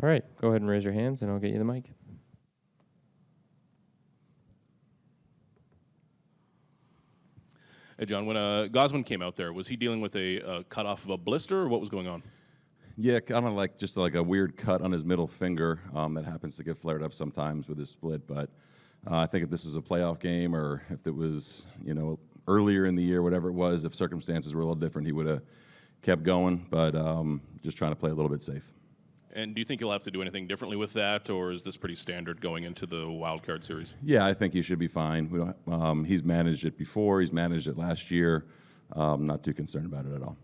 All right, go ahead and raise your hands, and I'll get you the mic. Hey, John, when Gosman came out there, was he dealing with a cut off of a blister, or what was going on? Yeah, kind of like just like a weird cut on his middle finger that happens to get flared up sometimes with his split. But I think if this was a playoff game or if it was, earlier in the year, whatever it was, if circumstances were a little different, he would have kept going. But just trying to play a little bit safe. And do you think you'll have to do anything differently with that, or is this pretty standard going into the wild card series? Yeah, I think he should be fine. We don't, he's managed it before. He's managed it last year. Not too concerned about it at all.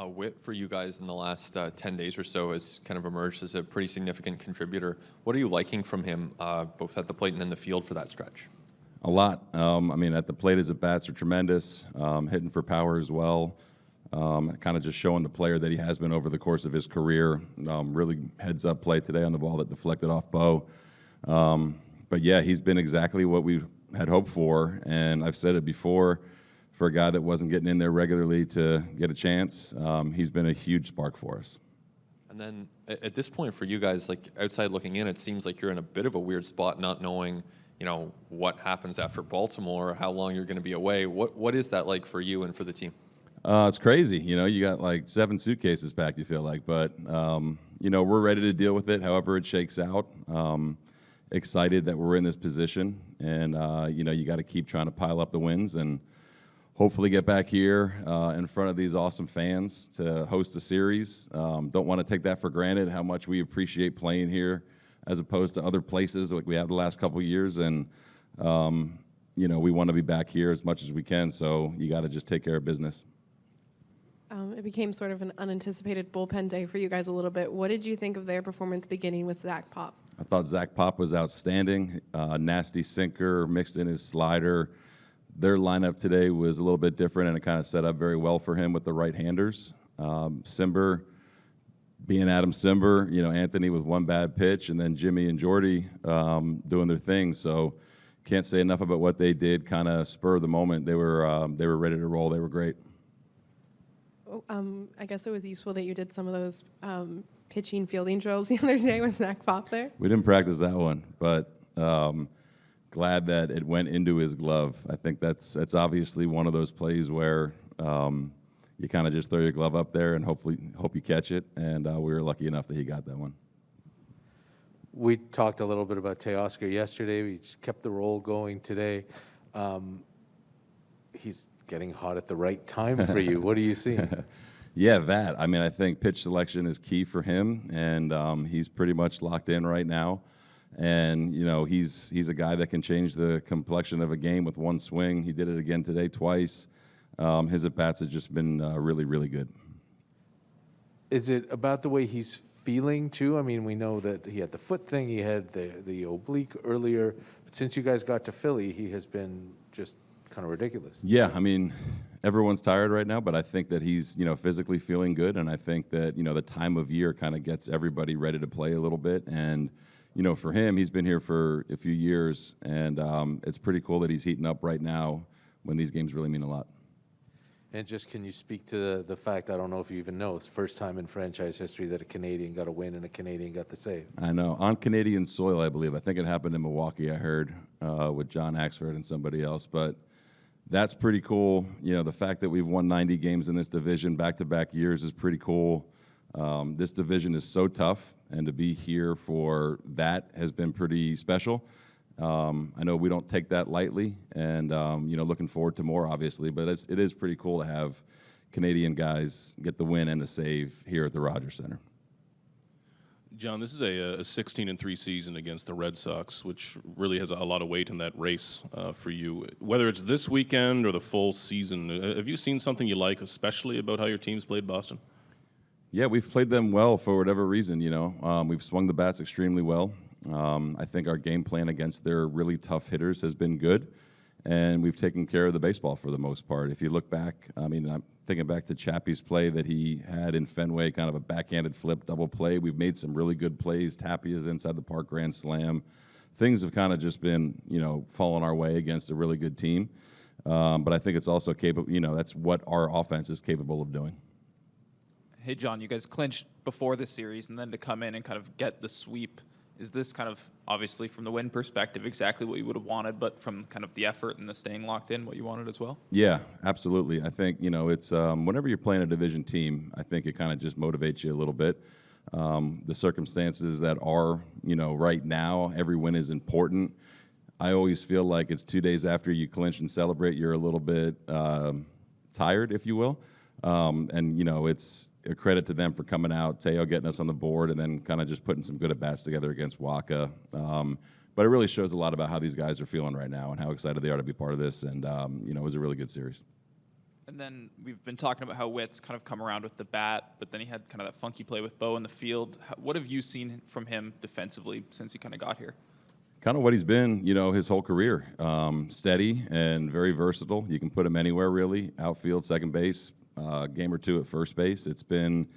Witt, for you guys in the last 10 days or so, has kind of emerged as a pretty significant contributor. What are you liking from him, both at the plate and in the field for that stretch? A lot. At the plate, his at-bats are tremendous, hitting for power as well. Kind of just showing the player that he has been over the course of his career. Really heads-up play today on the ball that deflected off Bo. But, yeah, he's been exactly what we had hoped for, and I've said it before, for a guy that wasn't getting in there regularly to get a chance, he's been a huge spark for us. And then at this point for you guys, like outside looking in, it seems like you're in a bit of a weird spot not knowing what happens after Baltimore, how long you're going to be away. What is that like for you and for the team? It's crazy. You got like 7 suitcases packed, you feel like. But, we're ready to deal with it however it shakes out. Excited that we're in this position. And, you got to keep trying to pile up the wins and hopefully get back here in front of these awesome fans to host the series. Don't want to take that for granted, how much we appreciate playing here as opposed to other places like we have the last couple of years. And, we want to be back here as much as we can, so you got to just take care of business. It became sort of an unanticipated bullpen day for you guys a little bit. What did you think of their performance beginning with Zach Pop? I thought Zach Pop was outstanding. Nasty sinker, mixed in his slider. Their lineup today was a little bit different, and it kind of set up very well for him with the right-handers. Simber being Adam Simber, Anthony with one bad pitch, and then Jimmy and Jordy doing their thing. So can't say enough about what they did, kind of spur of the moment. They were ready to roll. They were great. I guess it was useful that you did some of those pitching fielding drills the other day with Zach Pop there. We didn't practice that one, but glad that it went into his glove. I think that's obviously one of those plays where you kind of just throw your glove up there and hope you catch it, and we were lucky enough that he got that one. We talked a little bit about Teoscar yesterday. We just kept the roll going today. He's getting hot at the right time for you. What are you seeing? Yeah, that. I think pitch selection is key for him, and he's pretty much locked in right now. And, he's a guy that can change the complexion of a game with one swing. He did it again today twice. His at-bats have just been really, really good. Is it about the way he's feeling, too? We know that he had the foot thing, he had the oblique earlier. But since you guys got to Philly, he has been just kind of ridiculous. Yeah, everyone's tired right now, but I think that he's, physically feeling good. And I think that, the time of year kind of gets everybody ready to play a little bit. And for him, he's been here for a few years, and it's pretty cool that he's heating up right now when these games really mean a lot. And just can you speak to the fact, I don't know if you even know, it's the first time in franchise history that a Canadian got a win and a Canadian got the save. I know. On Canadian soil, I believe. I think it happened in Milwaukee, I heard, with John Axford and somebody else. But that's pretty cool. The fact that we've won 90 games in this division back-to-back years is pretty cool. This division is so tough, and to be here for that has been pretty special. I know we don't take that lightly, and looking forward to more, obviously. But it is pretty cool to have Canadian guys get the win and the save here at the Rogers Center. John, this is a 16-3 season against the Red Sox, which really has a lot of weight in that race for you. Whether it's this weekend or the full season, have you seen something you like, especially about how your team's played Boston? Yeah, we've played them well for whatever reason. We've swung the bats extremely well. I think our game plan against their really tough hitters has been good, and we've taken care of the baseball for the most part. If you look back, I'm thinking back to Chappie's play that he had in Fenway, kind of a backhanded flip double play. We've made some really good plays. Tapia's inside the park grand slam. Things have kind of just been, falling our way against a really good team. But I think it's also capable, that's what our offense is capable of doing. Hey, John, you guys clinched before the series, and then to come in and kind of get the sweep, is this kind of, obviously from the win perspective, exactly what you would have wanted, but from kind of the effort and the staying locked in, what you wanted as well? Yeah, absolutely. I think, it's whenever you're playing a division team, I think it kind of just motivates you a little bit. The circumstances that are, right now, every win is important. I always feel like it's 2 days after you clinch and celebrate, you're a little bit tired, if you will. And, it's a credit to them for coming out, Teo getting us on the board, and then kind of just putting some good at-bats together against Waka. But it really shows a lot about how these guys are feeling right now and how excited they are to be part of this. And, it was a really good series. And then we've been talking about how Witt's kind of come around with the bat, but then he had kind of that funky play with Bo in the field. What have you seen from him defensively since he kind of got here? Kind of what he's been, his whole career. Steady and very versatile. You can put him anywhere, really. Outfield, second base, game or two at first base. It's been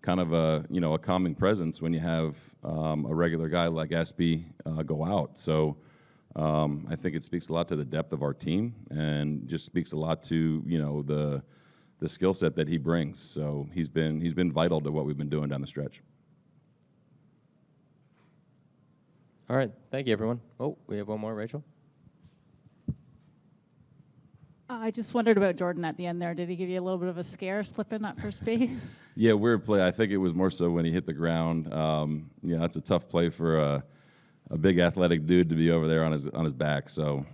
kind of a calming presence when you have a regular guy like Espy go out. So I think it speaks a lot to the depth of our team and just speaks a lot to the skill set that he brings. So he's been vital to what we've been doing down the stretch. All right. Thank you, everyone. Oh, we have one more, Rachel. I just wondered about Jordan at the end there. Did he give you a little bit of a scare slipping at first base? Yeah, weird play. I think it was more so when he hit the ground. That's a tough play for a big athletic dude to be over there on his back. So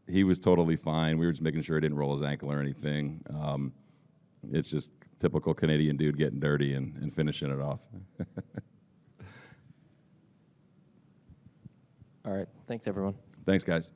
he was totally fine. We were just making sure he didn't roll his ankle or anything. It's just typical Canadian dude getting dirty and finishing it off. All right. Thanks, everyone. Thanks, guys.